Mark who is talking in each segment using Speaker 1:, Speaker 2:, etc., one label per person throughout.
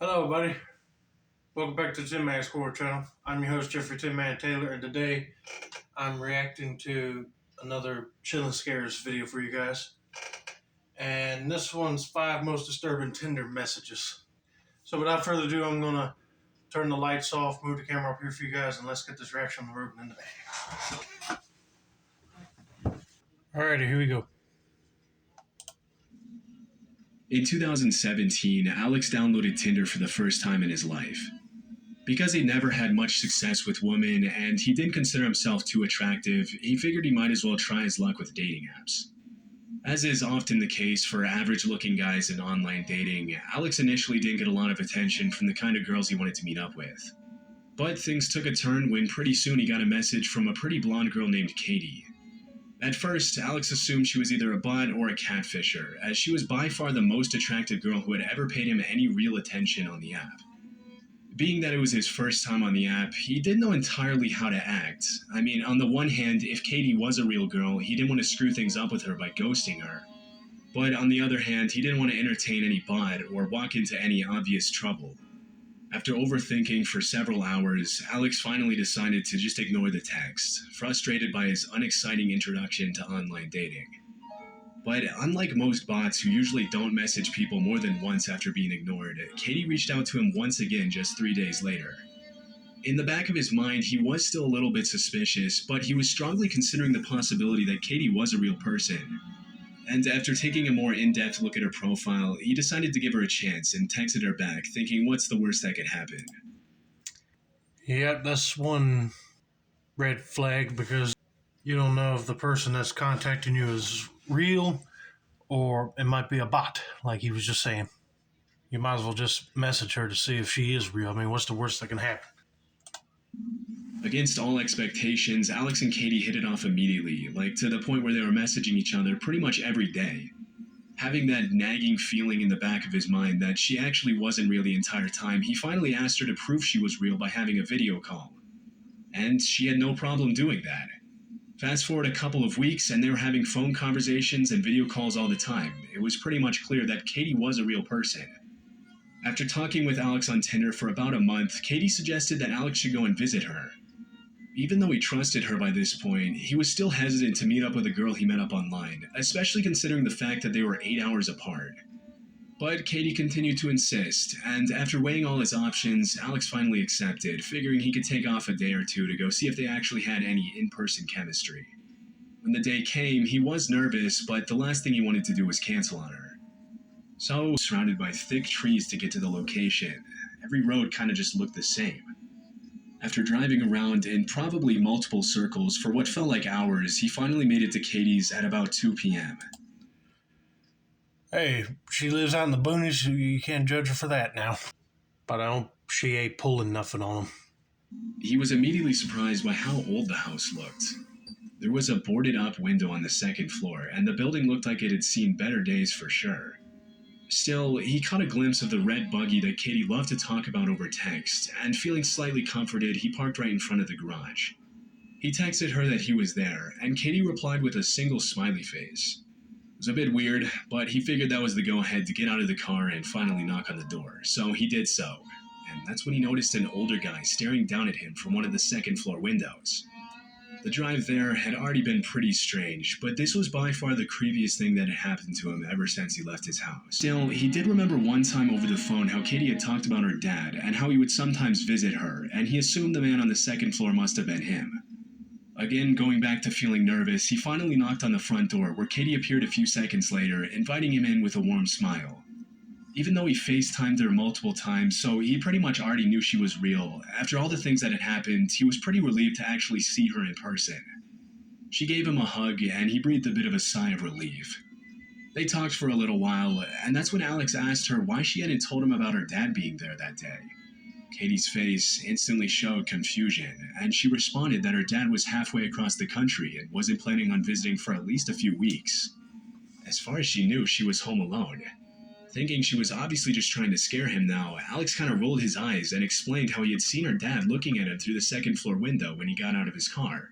Speaker 1: Hello, buddy. Welcome back to the Tin Man Score channel. I'm your host, Jeffrey Tin Man Taylor, and today I'm reacting to another Chillin' Scares video for you guys. And this one's 5 most disturbing Tinder messages. So without further ado, I'm going to turn the lights off, move the camera up here for you guys, and let's get this reaction on the road and in the bag. Alrighty, here we go.
Speaker 2: In 2017, Alex downloaded Tinder for the first time in his life. Because he'd never had much success with women and he didn't consider himself too attractive, he figured he might as well try his luck with dating apps. As is often the case for average-looking guys in online dating, Alex initially didn't get a lot of attention from the kind of girls he wanted to meet up with. But things took a turn when pretty soon he got a message from a pretty blonde girl named Katie. At first, Alex assumed she was either a bot or a catfisher, as she was by far the most attractive girl who had ever paid him any real attention on the app. Being that it was his first time on the app, he didn't know entirely how to act. I mean, on the one hand, if Katie was a real girl, he didn't want to screw things up with her by ghosting her. But on the other hand, he didn't want to entertain any bot or walk into any obvious trouble. After overthinking for several hours, Alex finally decided to just ignore the text, frustrated by his unexciting introduction to online dating. But unlike most bots who usually don't message people more than once after being ignored, Katie reached out to him once again just 3 days later. In the back of his mind, he was still a little bit suspicious, but he was strongly considering the possibility that Katie was a real person. And after taking a more in-depth look at her profile, he decided to give her a chance and texted her back, thinking what's the worst that could happen.
Speaker 1: Yeah, that's one red flag because you don't know if the person that's contacting you is real or it might be a bot, like he was just saying. You might as well just message her to see if she is real. I mean, what's the worst that can happen?
Speaker 2: Against all expectations, Alex and Katie hit it off immediately, like to the point where they were messaging each other pretty much every day. Having that nagging feeling in the back of his mind that she actually wasn't real the entire time, he finally asked her to prove she was real by having a video call. And she had no problem doing that. Fast forward a couple of weeks, and they were having phone conversations and video calls all the time. It was pretty much clear that Katie was a real person. After talking with Alex on Tinder for about a month, Katie suggested that Alex should go and visit her. Even though he trusted her by this point, he was still hesitant to meet up with a girl he met up online, especially considering the fact that they were 8 hours apart. But Katie continued to insist, and after weighing all his options, Alex finally accepted, figuring he could take off a day or two to go see if they actually had any in-person chemistry. When the day came, he was nervous, but the last thing he wanted to do was cancel on her. So, surrounded by thick trees to get to the location, every road kind of just looked the same. After driving around in probably multiple circles for what felt like hours, he finally made it to Katie's at about 2 p.m.
Speaker 1: Hey, she lives out in the boonies, so you can't judge her for that now. But I don't, she ain't pulling nothing on him.
Speaker 2: He was immediately surprised by how old the house looked. There was a boarded up window on the second floor, and the building looked like it had seen better days for sure. Still, he caught a glimpse of the red buggy that Katie loved to talk about over text, and feeling slightly comforted, he parked right in front of the garage. He texted her that he was there, and Katie replied with a single smiley face. It was a bit weird, but he figured that was the go-ahead to get out of the car and finally knock on the door, so he did so. And that's when he noticed an older guy staring down at him from one of the second-floor windows. The drive there had already been pretty strange, but this was by far the creepiest thing that had happened to him ever since he left his house. Still, he did remember one time over the phone how Katie had talked about her dad and how he would sometimes visit her, and he assumed the man on the second floor must have been him. Again, going back to feeling nervous, he finally knocked on the front door, where Katie appeared a few seconds later, inviting him in with a warm smile. Even though he FaceTimed her multiple times, so he pretty much already knew she was real, after all the things that had happened, he was pretty relieved to actually see her in person. She gave him a hug, and he breathed a bit of a sigh of relief. They talked for a little while, and that's when Alex asked her why she hadn't told him about her dad being there that day. Katie's face instantly showed confusion, and she responded that her dad was halfway across the country and wasn't planning on visiting for at least a few weeks. As far as she knew, she was home alone. Thinking she was obviously just trying to scare him now, Alex kind of rolled his eyes and explained how he had seen her dad looking at him through the second floor window when he got out of his car.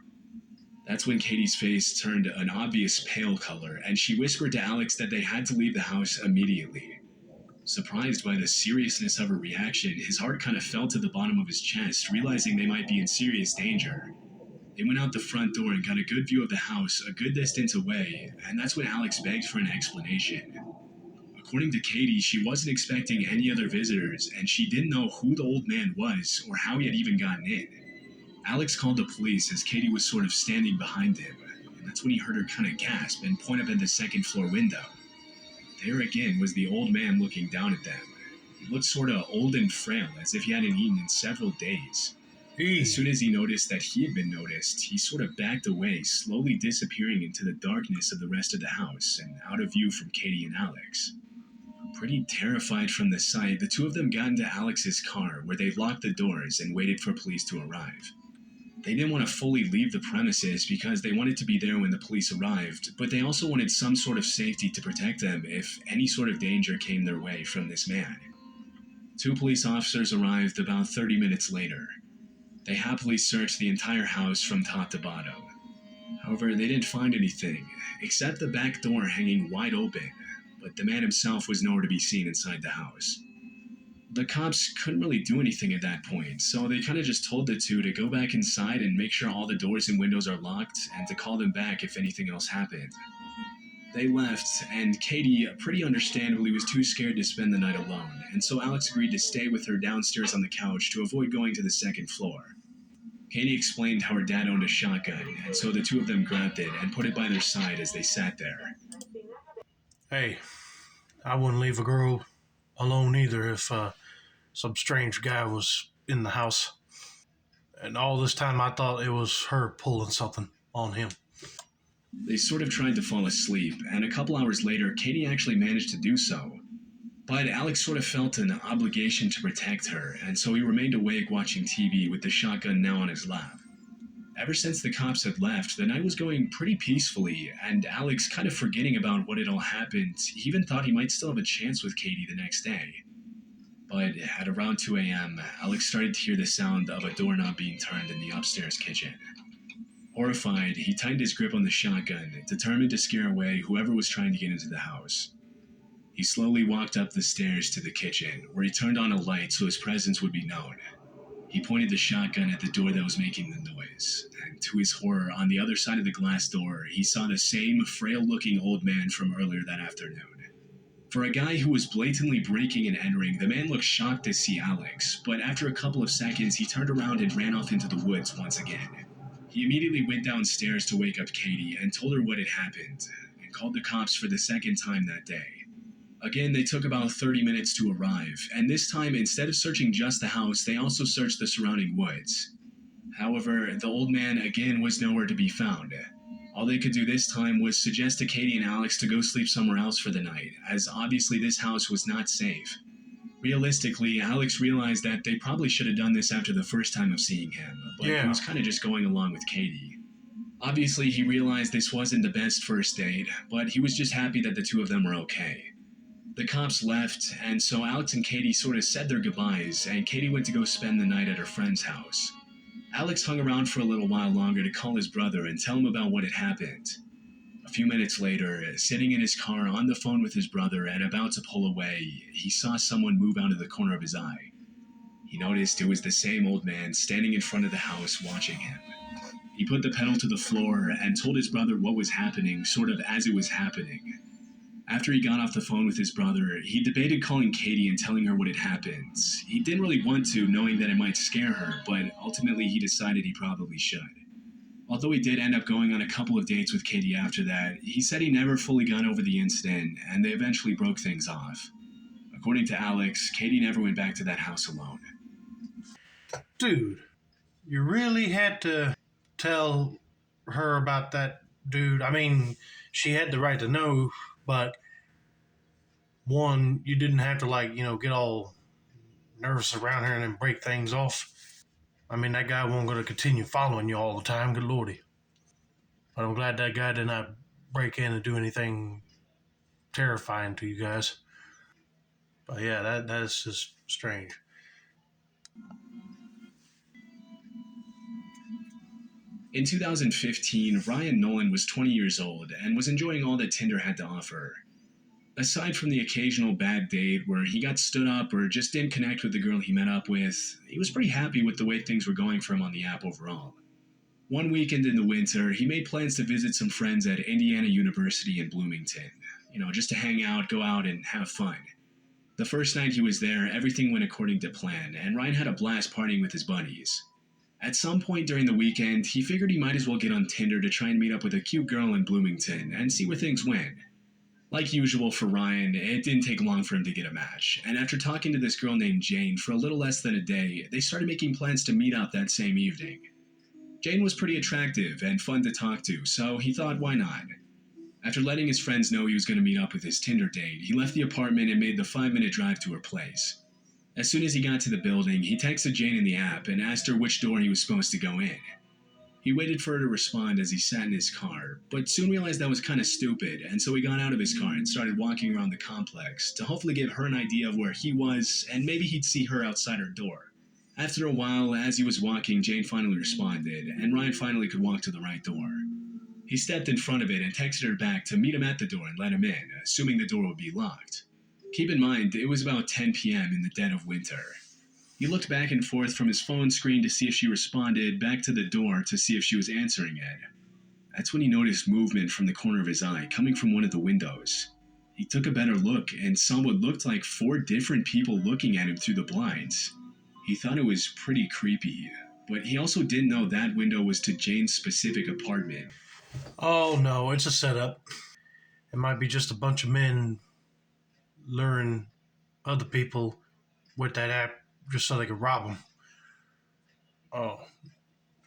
Speaker 2: That's when Katie's face turned an obvious pale color, and she whispered to Alex that they had to leave the house immediately. Surprised by the seriousness of her reaction, his heart kind of fell to the bottom of his chest, realizing they might be in serious danger. They went out the front door and got a good view of the house a good distance away, and that's when Alex begged for an explanation. According to Katie, she wasn't expecting any other visitors, and she didn't know who the old man was or how he had even gotten in. Alex called the police as Katie was sort of standing behind him, and that's when he heard her kind of gasp and point up at the second floor window. There again was the old man looking down at them. He looked sort of old and frail, as if he hadn't eaten in several days. As soon as he noticed that he had been noticed, he sort of backed away, slowly disappearing into the darkness of the rest of the house and out of view from Katie and Alex. Pretty terrified from the sight, the two of them got into Alex's car, where they locked the doors and waited for police to arrive. They didn't want to fully leave the premises because they wanted to be there when the police arrived, but they also wanted some sort of safety to protect them if any sort of danger came their way from this man. Two police officers arrived about 30 minutes later. They happily searched the entire house from top to bottom. However, they didn't find anything, except the back door hanging wide open, but the man himself was nowhere to be seen inside the house. The cops couldn't really do anything at that point, so they kind of just told the two to go back inside and make sure all the doors and windows are locked and to call them back if anything else happened. They left, and Katie, pretty understandably, was too scared to spend the night alone, and so Alex agreed to stay with her downstairs on the couch to avoid going to the second floor. Katie explained how her dad owned a shotgun, and so the two of them grabbed it and put it by their side as they sat there.
Speaker 1: Hey, I wouldn't leave a girl alone either if some strange guy was in the house. And all this time I thought it was her pulling something on him.
Speaker 2: They sort of tried to fall asleep, and a couple hours later, Katie actually managed to do so. But Alex sort of felt an obligation to protect her, and so he remained awake watching TV with the shotgun now on his lap. Ever since the cops had left, the night was going pretty peacefully, and Alex, kind of forgetting about what had all happened, he even thought he might still have a chance with Katie the next day. But at around 2 a.m., Alex started to hear the sound of a doorknob being turned in the upstairs kitchen. Horrified, he tightened his grip on the shotgun, determined to scare away whoever was trying to get into the house. He slowly walked up the stairs to the kitchen, where he turned on a light so his presence would be known. He pointed the shotgun at the door that was making the noise, and to his horror, on the other side of the glass door, he saw the same frail-looking old man from earlier that afternoon. For a guy who was blatantly breaking and entering, the man looked shocked to see Alex, but after a couple of seconds, he turned around and ran off into the woods once again. He immediately went downstairs to wake up Katie and told her what had happened, and called the cops for the second time that day. Again, they took about 30 minutes to arrive, and this time, instead of searching just the house, they also searched the surrounding woods. However, the old man again was nowhere to be found. All they could do this time was suggest to Katie and Alex to go sleep somewhere else for the night, as obviously this house was not safe. Realistically, Alex realized that they probably should have done this after the first time of seeing him, but he was kind of just going along with Katie. Obviously, he realized this wasn't the best first date, but he was just happy that the two of them were okay. The cops left, and so Alex and Katie sort of said their goodbyes, and Katie went to go spend the night at her friend's house. Alex hung around for a little while longer to call his brother and tell him about what had happened. A few minutes later, sitting in his car on the phone with his brother and about to pull away, he saw someone move out of the corner of his eye. He noticed it was the same old man standing in front of the house watching him. He put the pedal to the floor and told his brother what was happening, sort of as it was happening. After he got off the phone with his brother, he debated calling Katie and telling her what had happened. He didn't really want to, knowing that it might scare her, but ultimately he decided he probably should. Although he did end up going on a couple of dates with Katie after that, he said he never fully got over the incident, and they eventually broke things off. According to Alex, Katie never went back to that house alone.
Speaker 1: Dude, you really had to tell her about that dude. I mean, she had the right to know, but one, you didn't have to get all nervous around her and then break things off. I mean, that guy wasn't going to continue following you all the time, good lordy. But I'm glad that guy did not break in and do anything terrifying to you guys. But yeah, that is just strange.
Speaker 2: In 2015, Ryan Nolan was 20 years old and was enjoying all that Tinder had to offer. Aside from the occasional bad date where he got stood up or just didn't connect with the girl he met up with, he was pretty happy with the way things were going for him on the app overall. One weekend in the winter, he made plans to visit some friends at Indiana University in Bloomington. Just to hang out, go out, and have fun. The first night he was there, everything went according to plan, and Ryan had a blast partying with his buddies. At some point during the weekend, he figured he might as well get on Tinder to try and meet up with a cute girl in Bloomington and see where things went. Like usual for Ryan, it didn't take long for him to get a match, and after talking to this girl named Jane for a little less than a day, they started making plans to meet up that same evening. Jane was pretty attractive and fun to talk to, so he thought, why not? After letting his friends know he was going to meet up with his Tinder date, he left the apartment and made the 5-minute drive to her place. As soon as he got to the building, he texted Jane in the app and asked her which door he was supposed to go in. He waited for her to respond as he sat in his car, but soon realized that was kind of stupid, and so he got out of his car and started walking around the complex to hopefully give her an idea of where he was, and maybe he'd see her outside her door. After a while, as he was walking, Jane finally responded, and Ryan finally could walk to the right door. He stepped in front of it and texted her back to meet him at the door and let him in, assuming the door would be locked. Keep in mind, it was about 10 p.m. in the dead of winter. He looked back and forth from his phone screen to see if she responded, back to the door to see if she was answering it. That's when he noticed movement from the corner of his eye coming from one of the windows. He took a better look and saw what looked like 4 different people looking at him through the blinds. He thought it was pretty creepy, but he also didn't know that window was to Jane's specific apartment.
Speaker 1: Oh no, it's a setup. It might be just a bunch of men luring other people with that app just so they could rob them. Oh,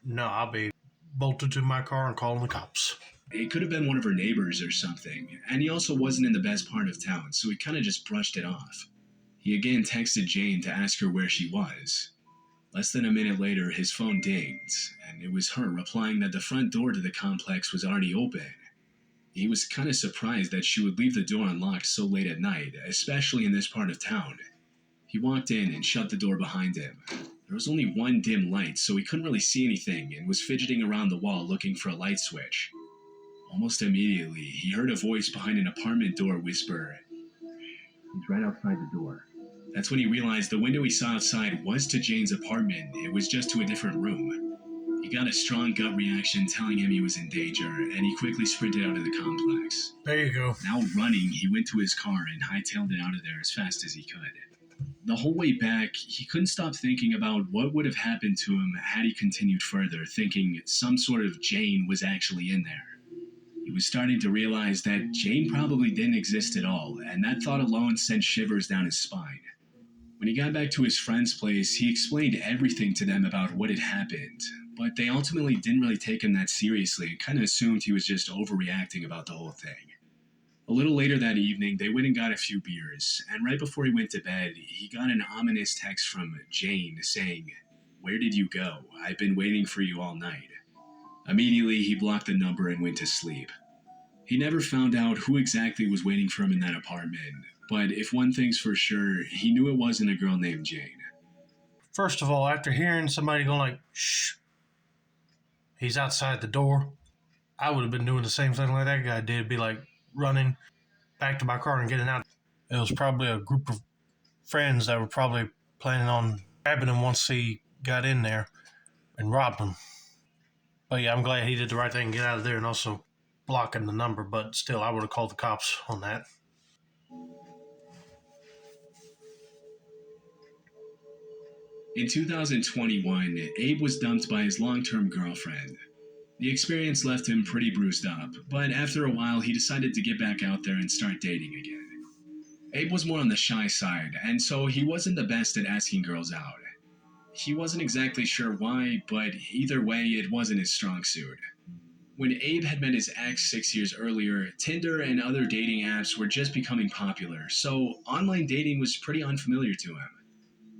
Speaker 1: no, I'll be bolted to my car and calling the cops.
Speaker 2: It could have been one of her neighbors or something, and he also wasn't in the best part of town, so he kind of just brushed it off. He again texted Jane to ask her where she was. Less than a minute later, his phone dinged, and it was her replying that the front door to the complex was already open. He was kind of surprised that she would leave the door unlocked so late at night, especially in this part of town. He walked in and shut the door behind him. There was only one dim light, so he couldn't really see anything and was fidgeting around the wall looking for a light switch. Almost immediately, he heard a voice behind an apartment door whisper, "He's right outside the door." That's when he realized the window he saw outside was to Jane's apartment. It was just to a different room. He got a strong gut reaction telling him he was in danger, and he quickly sprinted out of the complex.
Speaker 1: There you go.
Speaker 2: Now running, he went to his car and hightailed it out of there as fast as he could. The whole way back, he couldn't stop thinking about what would have happened to him had he continued further, thinking some sort of Jane was actually in there. He was starting to realize that Jane probably didn't exist at all, and that thought alone sent shivers down his spine. When he got back to his friend's place, he explained everything to them about what had happened, but they ultimately didn't really take him that seriously and kind of assumed he was just overreacting about the whole thing. A little later that evening, they went and got a few beers, and right before he went to bed, he got an ominous text from Jane saying, "Where did you go? I've been waiting for you all night." Immediately, he blocked the number and went to sleep. He never found out who exactly was waiting for him in that apartment, but if one thing's for sure, he knew it wasn't a girl named Jane.
Speaker 1: First of all, after hearing somebody going like, "Shh, he's outside the door," I would have been doing the same thing like that guy did, be like running back to my car and getting out. It was probably a group of friends that were probably planning on grabbing him once he got in there and robbed him. But yeah, I'm glad he did the right thing and get out of there and also blocking the number, but still, I would have called the cops on that.
Speaker 2: In 2021, Abe was dumped by his long-term girlfriend. The experience left him pretty bruised up, but after a while he decided to get back out there and start dating again. Abe was more on the shy side, and so he wasn't the best at asking girls out. He wasn't exactly sure why, but either way, it wasn't his strong suit. When Abe had met his ex 6 years earlier, Tinder and other dating apps were just becoming popular, so online dating was pretty unfamiliar to him.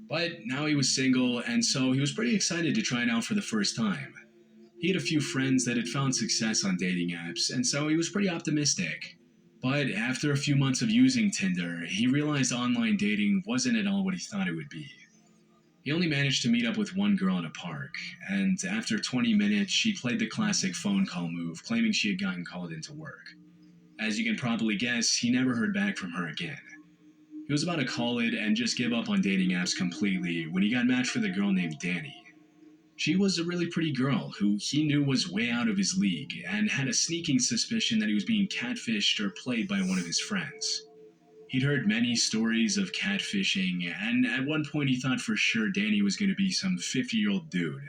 Speaker 2: But now he was single, and so he was pretty excited to try it out for the first time. He had a few friends that had found success on dating apps, and so he was pretty optimistic. But after a few months of using Tinder, he realized online dating wasn't at all what he thought it would be. He only managed to meet up with one girl in a park, and after 20 minutes, she played the classic phone call move, claiming she had gotten called into work. As you can probably guess, he never heard back from her again. He was about to call it and just give up on dating apps completely when he got matched with a girl named Danny. She was a really pretty girl who he knew was way out of his league and had a sneaking suspicion that he was being catfished or played by one of his friends. He'd heard many stories of catfishing, and at one point he thought for sure Danny was going to be some 50-year-old dude.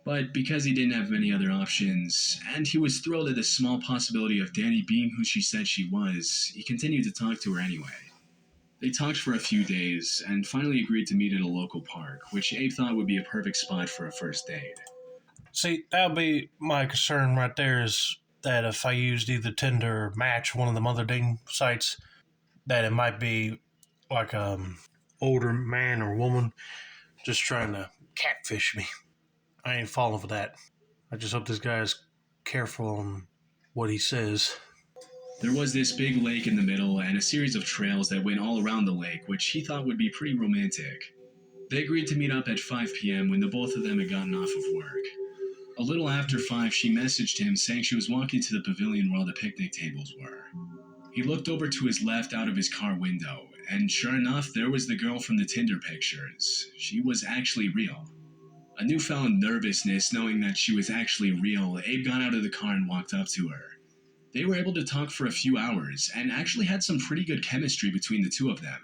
Speaker 2: But because he didn't have many other options, and he was thrilled at the small possibility of Danny being who she said she was, he continued to talk to her anyway. They talked for a few days, and finally agreed to meet at a local park, which Abe thought would be a perfect spot for a first date.
Speaker 1: See, that would be my concern right there is that if I used either Tinder or Match, one of them other dating sites, that it might be like older man or woman just trying to catfish me. I ain't falling for that. I just hope this guy is careful on what he says.
Speaker 2: There was this big lake in the middle and a series of trails that went all around the lake, which he thought would be pretty romantic. They agreed to meet up at 5 p.m. when the both of them had gotten off of work. A little after 5, she messaged him saying she was walking to the pavilion where all the picnic tables were. He looked over to his left out of his car window, and sure enough, there was the girl from the Tinder pictures. She was actually real. A newfound nervousness knowing that she was actually real, Abe got out of the car and walked up to her. They were able to talk for a few hours, and actually had some pretty good chemistry between the two of them.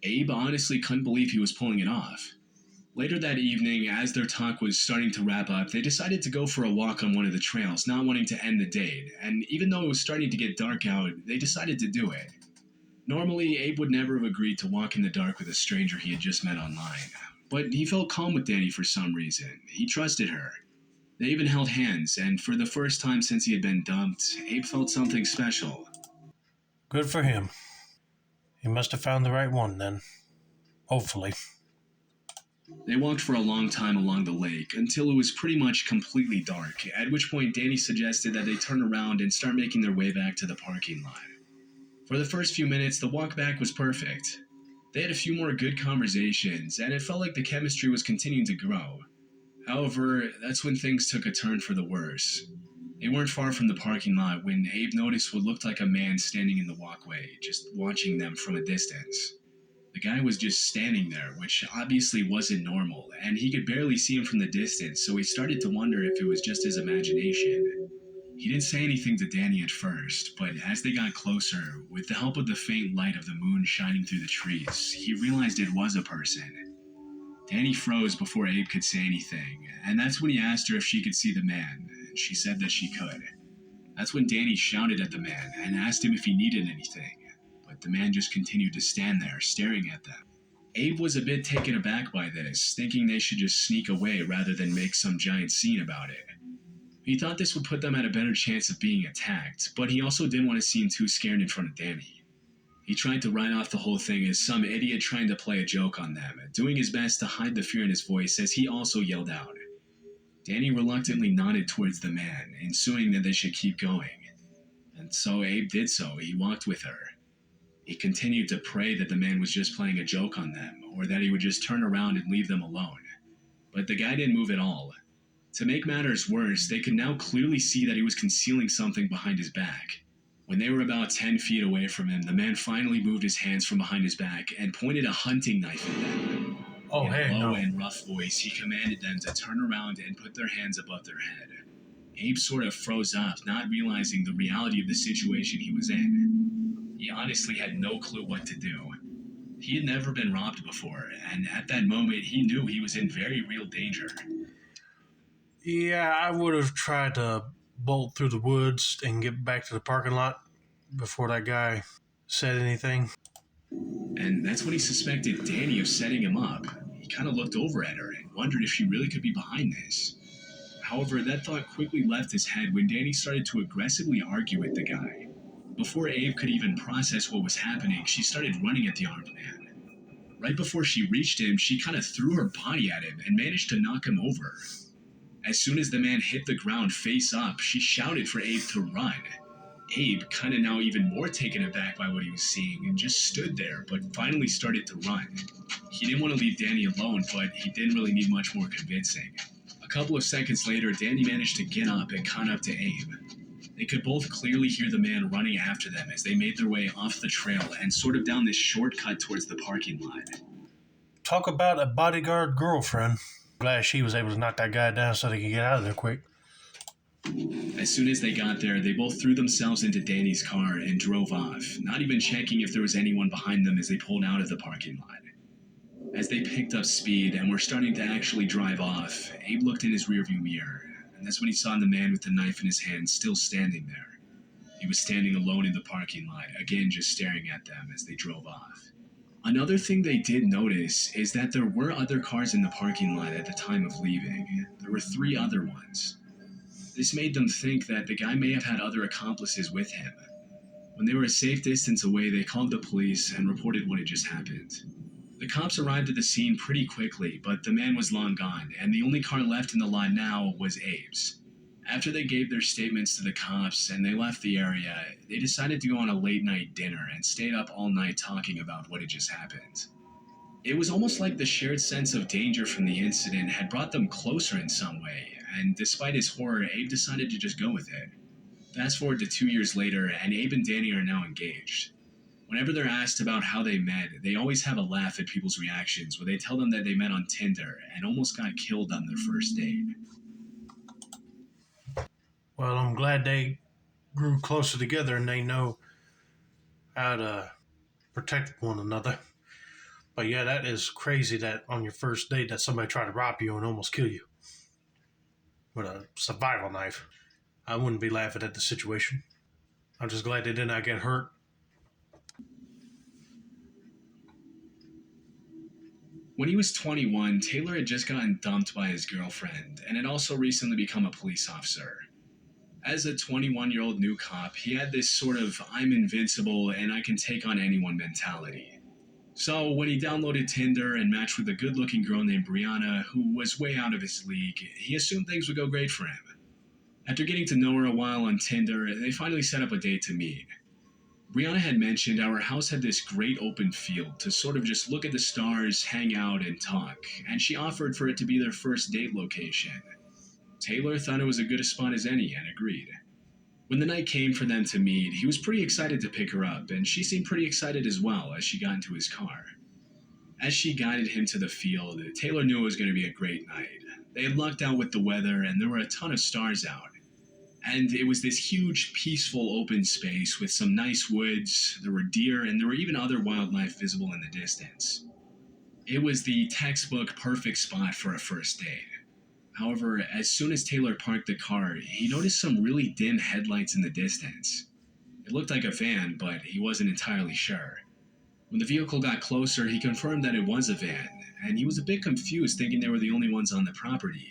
Speaker 2: Abe honestly couldn't believe he was pulling it off. Later that evening, as their talk was starting to wrap up, they decided to go for a walk on one of the trails, not wanting to end the date, and even though it was starting to get dark out, they decided to do it. Normally, Abe would never have agreed to walk in the dark with a stranger he had just met online, but he felt calm with Danny for some reason. He trusted her. They even held hands, and for the first time since he had been dumped, Abe felt something special.
Speaker 1: Good for him. He must have found the right one then. Hopefully.
Speaker 2: They walked for a long time along the lake until it was pretty much completely dark, at which point Danny suggested that they turn around and start making their way back to the parking lot. For the first few minutes, the walk back was perfect. They had a few more good conversations, and it felt like the chemistry was continuing to grow. However, that's when things took a turn for the worse. They weren't far from the parking lot when Abe noticed what looked like a man standing in the walkway, just watching them from a distance. The guy was just standing there, which obviously wasn't normal, and he could barely see him from the distance, so he started to wonder if it was just his imagination. He didn't say anything to Danny at first, but as they got closer, with the help of the faint light of the moon shining through the trees, he realized it was a person. Danny froze before Abe could say anything, and that's when he asked her if she could see the man, and she said that she could. That's when Danny shouted at the man and asked him if he needed anything, but the man just continued to stand there, staring at them. Abe was a bit taken aback by this, thinking they should just sneak away rather than make some giant scene about it. He thought this would put them at a better chance of being attacked, but he also didn't want to seem too scared in front of Danny. He tried to write off the whole thing as some idiot trying to play a joke on them, doing his best to hide the fear in his voice as he also yelled out. Danny reluctantly nodded towards the man, ensuring that they should keep going. And so Abe did so. He walked with her. He continued to pray that the man was just playing a joke on them, or that he would just turn around and leave them alone. But the guy didn't move at all. To make matters worse, they could now clearly see that he was concealing something behind his back. When they were about 10 feet away from him, the man finally moved his hands from behind his back and pointed a hunting knife at them.
Speaker 1: Oh,
Speaker 2: In
Speaker 1: hey,
Speaker 2: a low
Speaker 1: no.
Speaker 2: and rough voice, he commanded them to turn around and put their hands above their head. Abe sort of froze up, not realizing the reality of the situation he was in. He honestly had no clue what to do. He had never been robbed before, and at that moment he knew he was in very real danger.
Speaker 1: Yeah, I would have tried to bolt through the woods and get back to the parking lot before that guy said anything.
Speaker 2: And that's when he suspected Danny of setting him up. He kind of looked over at her and wondered if she really could be behind this. However, that thought quickly left his head when Danny started to aggressively argue with the guy. Before Abe could even process what was happening, she started running at the armed man. Right before she reached him, she kind of threw her body at him and managed to knock him over. As soon as the man hit the ground face up, she shouted for Abe to run. Abe, kind of now even more taken aback by what he was seeing, and just stood there, but finally started to run. He didn't want to leave Danny alone, but he didn't really need much more convincing. A couple of seconds later, Danny managed to get up and caught up to Abe. They They could both clearly hear the man running after them as they made their way off the trail and sort of down this shortcut towards the parking lot.
Speaker 1: Talk about a bodyguard girlfriend. Glad she was able to knock that guy down so they could get out of there quick.
Speaker 2: As soon as they got there, they both threw themselves into Danny's car and drove off, not even checking if there was anyone behind them as they pulled out of the parking lot. As they picked up speed and were starting to actually drive off, Abe looked in his rearview mirror, and that's when he saw the man with the knife in his hand still standing there. He was standing alone in the parking lot, again just staring at them as they drove off. Another thing they did notice is that there were other cars in the parking lot at the time of leaving. There were 3 other ones. This made them think that the guy may have had other accomplices with him. When they were a safe distance away, they called the police and reported what had just happened. The cops arrived at the scene pretty quickly, but the man was long gone, and the only car left in the lot now was Abe's. After they gave their statements to the cops and they left the area, they decided to go on a late-night dinner and stayed up all night talking about what had just happened. It was almost like the shared sense of danger from the incident had brought them closer in some way, and despite his horror, Abe decided to just go with it. Fast forward to 2 years later, and Abe and Danny are now engaged. Whenever they're asked about how they met, they always have a laugh at people's reactions when they tell them that they met on Tinder and almost got killed on their first date.
Speaker 1: Well, I'm glad they grew closer together and they know how to protect one another. But yeah, that is crazy that on your first date that somebody tried to rob you and almost kill you with a survival knife. I wouldn't be laughing at the situation. I'm just glad they did not get hurt.
Speaker 2: When he was 21, Taylor had just gotten dumped by his girlfriend and had also recently become a police officer. As a 21-year-old new cop, he had this sort of I'm invincible and I can take on anyone mentality. So when he downloaded Tinder and matched with a good-looking girl named Brianna, who was way out of his league, he assumed things would go great for him. After getting to know her a while on Tinder, they finally set up a date to meet. Brianna had mentioned our house had this great open field to sort of just look at the stars, hang out, and talk, and she offered for it to be their first date location. Taylor thought it was as good a spot as any and agreed. When the night came for them to meet, he was pretty excited to pick her up, and she seemed pretty excited as well as she got into his car. As she guided him to the field, Taylor knew it was going to be a great night. They had lucked out with the weather, and there were a ton of stars out. And it was this huge, peaceful open space with some nice woods, there were deer, and there were even other wildlife visible in the distance. It was the textbook perfect spot for a first date. However, as soon as Taylor parked the car, he noticed some really dim headlights in the distance. It looked like a van, but he wasn't entirely sure. When the vehicle got closer, he confirmed that it was a van, and he was a bit confused thinking they were the only ones on the property.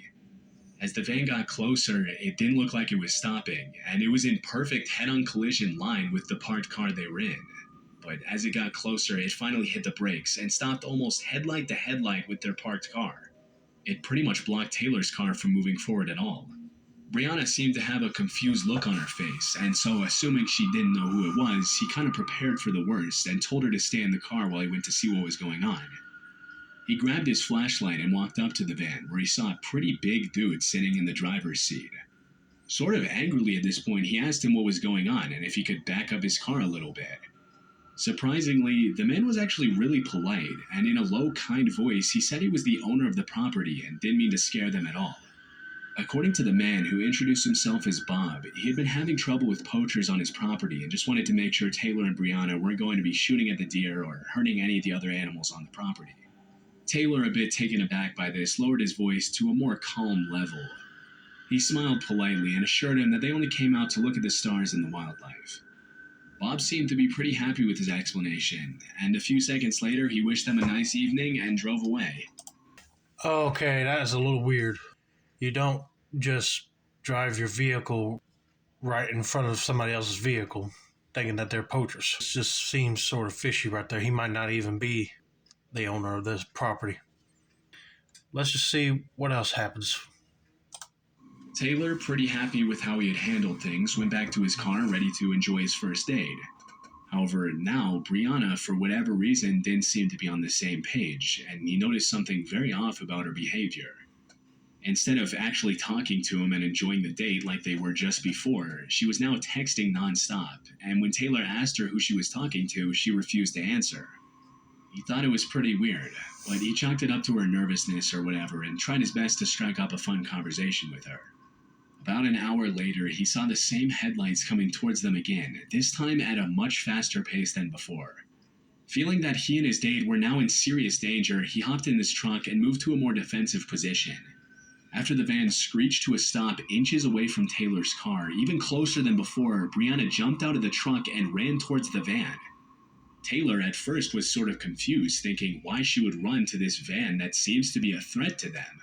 Speaker 2: As the van got closer, it didn't look like it was stopping, and it was in perfect head-on collision line with the parked car they were in. But as it got closer, it finally hit the brakes and stopped almost headlight to headlight with their parked car. It pretty much blocked Taylor's car from moving forward at all. Brianna seemed to have a confused look on her face, and so assuming she didn't know who it was, he kind of prepared for the worst and told her to stay in the car while he went to see what was going on. He grabbed his flashlight and walked up to the van, where he saw a pretty big dude sitting in the driver's seat. Sort of angrily at this point, he asked him what was going on and if he could back up his car a little bit. Surprisingly, the man was actually really polite, and in a low, kind voice, he said he was the owner of the property and didn't mean to scare them at all. According to the man, who introduced himself as Bob, he had been having trouble with poachers on his property and just wanted to make sure Taylor and Brianna weren't going to be shooting at the deer or hurting any of the other animals on the property. Taylor, a bit taken aback by this, lowered his voice to a more calm level. He smiled politely and assured him that they only came out to look at the stars and the wildlife. Bob seemed to be pretty happy with his explanation, and a few seconds later he wished them a nice evening and drove away.
Speaker 1: Okay, that is a little weird. You don't just drive your vehicle right in front of somebody else's vehicle thinking that they're poachers. It just seems sort of fishy right there. He might not even be the owner of this property. Let's just see what else happens.
Speaker 2: Taylor, pretty happy with how he had handled things, went back to his car ready to enjoy his first date. However, now, Brianna, for whatever reason, didn't seem to be on the same page, and he noticed something very off about her behavior. Instead of actually talking to him and enjoying the date like they were just before, she was now texting nonstop, and when Taylor asked her who she was talking to, she refused to answer. He thought it was pretty weird, but he chalked it up to her nervousness or whatever and tried his best to strike up a fun conversation with her. About an hour later, he saw the same headlights coming towards them again, this time at a much faster pace than before. Feeling that he and his date were now in serious danger, he hopped in his truck and moved to a more defensive position. After the van screeched to a stop inches away from Taylor's car, even closer than before, Brianna jumped out of the truck and ran towards the van. Taylor at first was sort of confused, thinking why she would run to this van that seems to be a threat to them.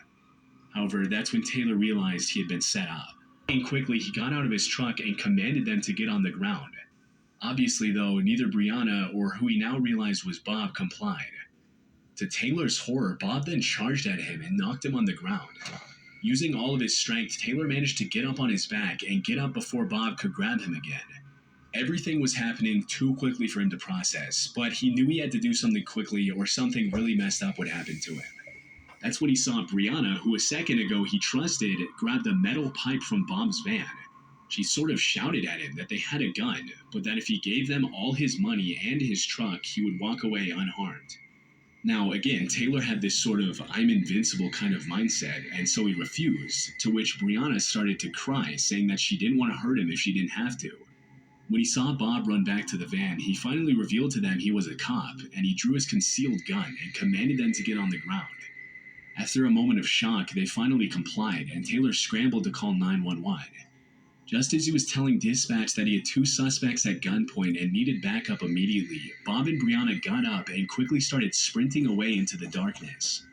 Speaker 2: However, that's when Taylor realized he had been set up. And quickly, he got out of his truck and commanded them to get on the ground. Obviously, though, neither Brianna or who he now realized was Bob complied. To Taylor's horror, Bob then charged at him and knocked him on the ground. Using all of his strength, Taylor managed to get up on his back and get up before Bob could grab him again. Everything was happening too quickly for him to process, but he knew he had to do something quickly or something really messed up would happen to him. That's when he saw Brianna, who a second ago he trusted, grab the metal pipe from Bob's van. She sort of shouted at him that they had a gun, but that if he gave them all his money and his truck, he would walk away unharmed. Now, again, Taylor had this sort of I'm invincible kind of mindset, and so he refused, to which Brianna started to cry, saying that she didn't want to hurt him if she didn't have to. When he saw Bob run back to the van, he finally revealed to them he was a cop, and he drew his concealed gun and commanded them to get on the ground. After a moment of shock, they finally complied, and Taylor scrambled to call 911. Just as he was telling dispatch that he had two suspects at gunpoint and needed backup immediately, Bob and Brianna got up and quickly started sprinting away into the darkness.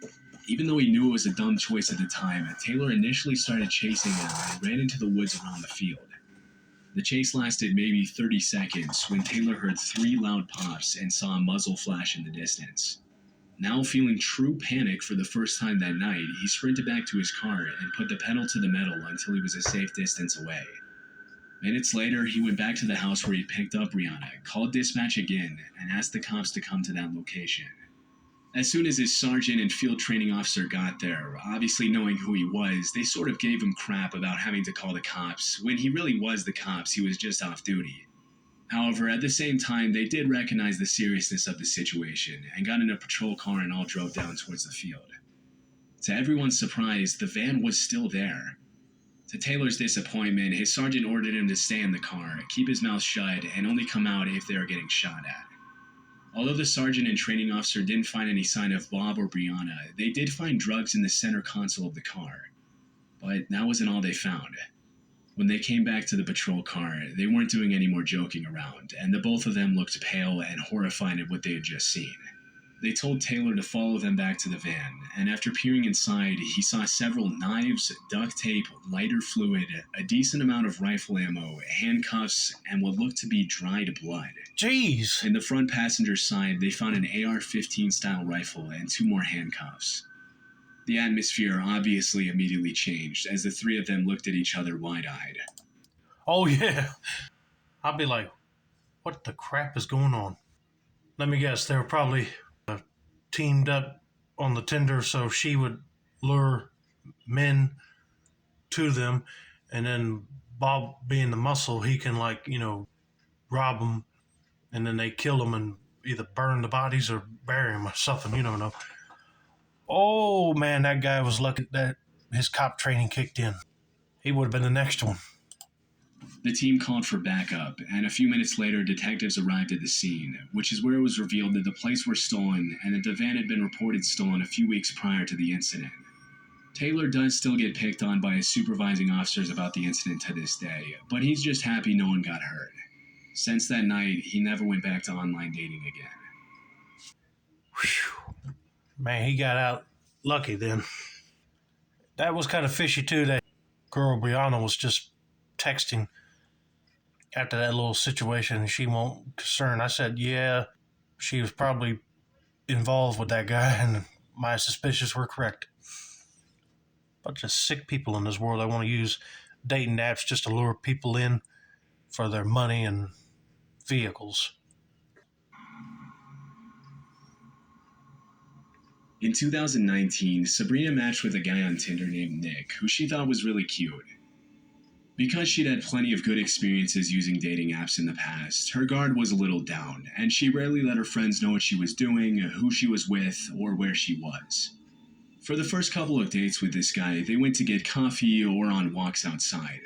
Speaker 2: Even though he knew it was a dumb choice at the time, Taylor initially started chasing them and ran into the woods around the field. The chase lasted maybe 30 seconds when Taylor heard 3 loud pops and saw a muzzle flash in the distance. Now feeling true panic for the first time that night, he sprinted back to his car and put the pedal to the metal until he was a safe distance away. Minutes later, he went back to the house where he picked up Brianna, called dispatch again, and asked the cops to come to that location. As soon as his sergeant and field training officer got there, obviously knowing who he was, they sort of gave him crap about having to call the cops. When he really was the cops, he was just off duty. However, at the same time, they did recognize the seriousness of the situation and got in a patrol car and all drove down towards the field. To everyone's surprise, the van was still there. To Taylor's disappointment, his sergeant ordered him to stay in the car, keep his mouth shut, and only come out if they were getting shot at. Although the sergeant and training officer didn't find any sign of Bob or Brianna, they did find drugs in the center console of the car. But that wasn't all they found. When they came back to the patrol car, they weren't doing any more joking around, and the both of them looked pale and horrified at what they had just seen. They told Taylor to follow them back to the van, and after peering inside, he saw several knives, duct tape, lighter fluid, a decent amount of rifle ammo, handcuffs, and what looked to be dried blood.
Speaker 1: Jeez!
Speaker 2: In the front passenger side, they found an AR-15 style rifle and 2 more handcuffs. The atmosphere obviously immediately changed as the 3 of them looked at each other wide-eyed.
Speaker 1: Oh yeah! I'd be like, what the crap is going on? Let me guess, they were probably teamed up on the Tinder so she would lure men to them, and then Bob being the muscle, he can rob them, and then they kill them and either burn the bodies or bury them or something, you don't know. Oh man, that guy was lucky that his cop training kicked in. He would have been the next one.
Speaker 2: The team called for backup, and a few minutes later, detectives arrived at the scene, which is where it was revealed that the plates were stolen and that the van had been reported stolen a few weeks prior to the incident. Taylor does still get picked on by his supervising officers about the incident to this day, but he's just happy no one got hurt. Since that night, he never went back to online dating again.
Speaker 1: Whew. Man, he got out lucky then. That was kind of fishy too, that girl Brianna was just texting after that little situation, and she won't concern. I said, yeah, she was probably involved with that guy, and my suspicions were correct. Bunch of sick people in this world. I want to use dating apps just to lure people in for their money and vehicles.
Speaker 2: In 2019, Sabrina matched with a guy on Tinder named Nick, who she thought was really cute. Because she'd had plenty of good experiences using dating apps in the past, her guard was a little down, and she rarely let her friends know what she was doing, who she was with, or where she was. For the first couple of dates with this guy, they went to get coffee or on walks outside.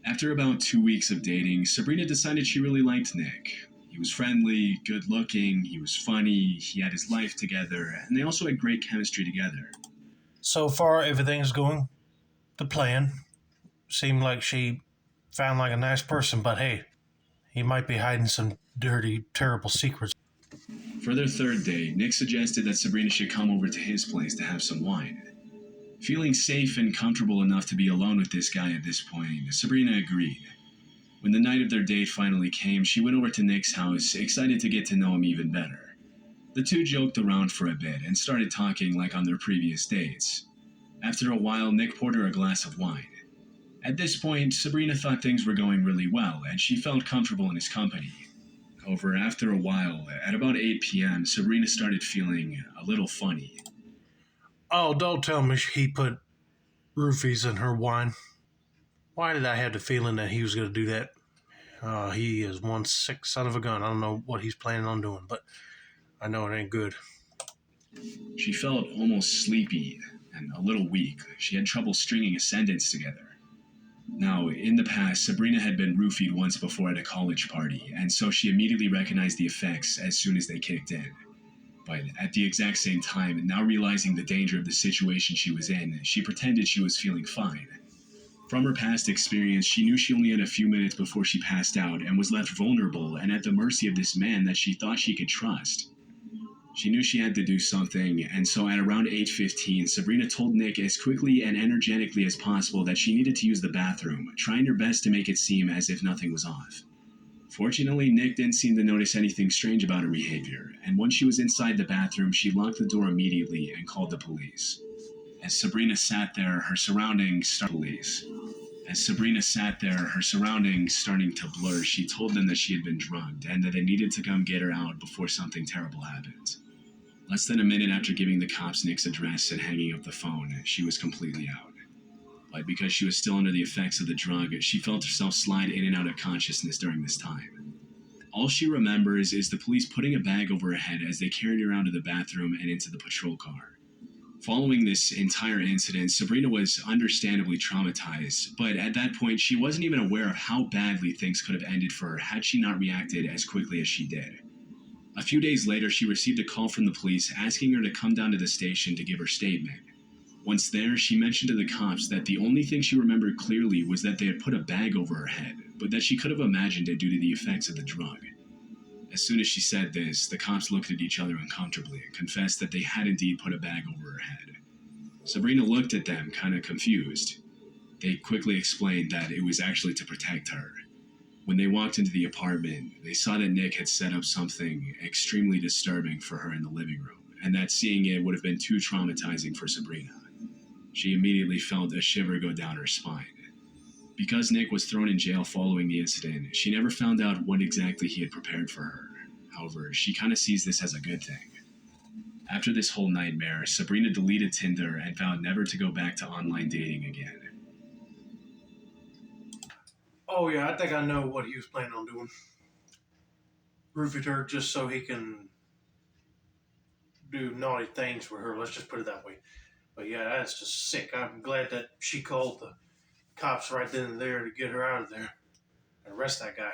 Speaker 2: After about 2 weeks of dating, Sabrina decided she really liked Nick. He was friendly, good looking, he was funny, he had his life together, and they also had great chemistry together.
Speaker 1: So far, everything's going to plan. Seemed like she found like a nice person, but hey, he might be hiding some dirty, terrible secrets.
Speaker 2: For their third date, Nick suggested that Sabrina should come over to his place to have some wine. Feeling safe and comfortable enough to be alone with this guy at this point, Sabrina agreed. When the night of their date finally came, she went over to Nick's house, excited to get to know him even better. The two joked around for a bit and started talking like on their previous dates. After a while, Nick poured her a glass of wine. At this point, Sabrina thought things were going really well, and she felt comfortable in his company. However, after a while, at about 8 p.m., Sabrina started feeling a little funny.
Speaker 1: Oh, don't tell me he put roofies in her wine. Why did I have the feeling that he was going to do that? He is one sick son of a gun. I don't know what he's planning on doing, but I know it ain't good.
Speaker 2: She felt almost sleepy and a little weak. She had trouble stringing a sentence together. Now, in the past, Sabrina had been roofied once before at a college party, and so she immediately recognized the effects as soon as they kicked in. But at the exact same time, now realizing the danger of the situation she was in, she pretended she was feeling fine. From her past experience, she knew she only had a few minutes before she passed out and was left vulnerable and at the mercy of this man that she thought she could trust. She knew she had to do something, and so at around 8:15, Sabrina told Nick as quickly and energetically as possible that she needed to use the bathroom, trying her best to make it seem as if nothing was off. Fortunately, Nick didn't seem to notice anything strange about her behavior, and once she was inside the bathroom, she locked the door immediately and called the police. As Sabrina sat there, her surroundings starting to blur, she told them that she had been drugged and that they needed to come get her out before something terrible happened. Less than a minute after giving the cops Nick's address and hanging up the phone, she was completely out. But because she was still under the effects of the drug, she felt herself slide in and out of consciousness during this time. All she remembers is the police putting a bag over her head as they carried her out of the bathroom and into the patrol car. Following this entire incident, Sabrina was understandably traumatized, but at that point she wasn't even aware of how badly things could have ended for her had she not reacted as quickly as she did. A few days later, she received a call from the police asking her to come down to the station to give her statement. Once there, she mentioned to the cops that the only thing she remembered clearly was that they had put a bag over her head, but that she could have imagined it due to the effects of the drug. As soon as she said this, the cops looked at each other uncomfortably and confessed that they had indeed put a bag over her head. Sabrina looked at them, kind of confused. They quickly explained that it was actually to protect her. When they walked into the apartment, they saw that Nick had set up something extremely disturbing for her in the living room, and that seeing it would have been too traumatizing for Sabrina. She immediately felt a shiver go down her spine. Because Nick was thrown in jail following the incident, she never found out what exactly he had prepared for her. However, she kind of sees this as a good thing. After this whole nightmare, Sabrina deleted Tinder and vowed never to go back to online dating again.
Speaker 1: Oh yeah, I think I know what he was planning on doing. Roofied her just so he can do naughty things for her. Let's just put it that way. But yeah, that's just sick. I'm glad that she called the cops right then and there to get her out of there and arrest that guy.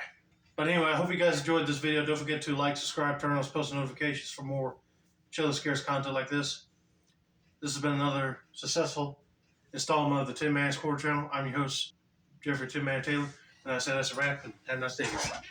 Speaker 1: But anyway, I hope you guys enjoyed this video. Don't forget to like, subscribe, turn on those post notifications for more Chill and Scares content like this. This has been another successful installment of the Tin Man Score channel. I'm your host, Jeffrey Tin Man Taylor, and I said that's a wrap, and have a nice day, everybody.